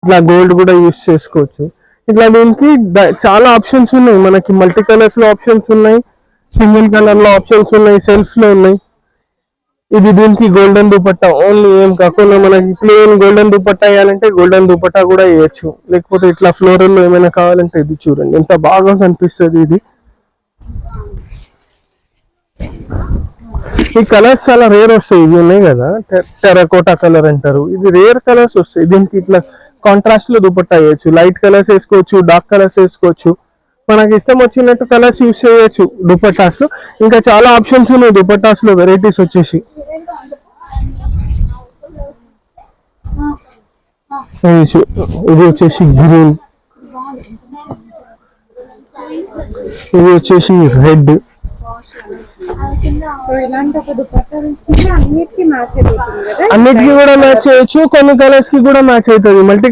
ఇట్లా గోల్డ్ కూడా యూస్ చేసుకోవచ్చు. ఇట్లా దీనికి చాలా ఆప్షన్స్ ఉన్నాయి మనకి. మల్టీ కలర్స్ లో ఆప్షన్స్ ఉన్నాయి, సింగిల్ కలర్ లో ఆప్షన్స్ ఉన్నాయి, సెల్ఫ్ లో ఉన్నాయి. ఇది దీనికి గోల్డెన్ దుపట్టా ఓన్లీ. ఏం కాకుండా మనకి ప్లేన్ గోల్డెన్ దుపట్టా వేయాలంటే గోల్డెన్ దుపట్టా కూడా వేయచ్చు, లేకపోతే ఇట్లా ఫ్లోరల్ లో ఏమైనా కావాలంటే ఇది చూడండి ఎంత బాగా కనిపిస్తుంది. ఇది ఈ కలర్స్ చాలా రేర్ వస్తాయి. ఇవి ఉన్నాయి కదా టెరకోటా కలర్ అంటారు, ఇది రేర్ కలర్స్ వస్తాయి. దీనికి ఇట్లా కాంట్రాస్ట్ లో దుపట్టా వేయచ్చు, లైట్ కలర్స్ వేసుకోవచ్చు, డార్క్ కలర్స్ వేసుకోవచ్చు, మనకి ఇష్టం వచ్చినట్టు కలర్స్ యూస్ చేయొచ్చు దుపట్టాస్ లో. ఇంకా చాలా ఆప్షన్స్ ఉన్నాయి దుపట్టాస్ లో, వెరైటీస్ వచ్చేసి. ఇది వచ్చేసి గ్రీన్, ఇది వచ్చేసి రెడ్. అన్నిటికీ కూడా మ్యాచ్ చేయొచ్చు, కొన్ని కలర్స్ కి కూడా మ్యాచ్ అవుతుంది. మల్టీ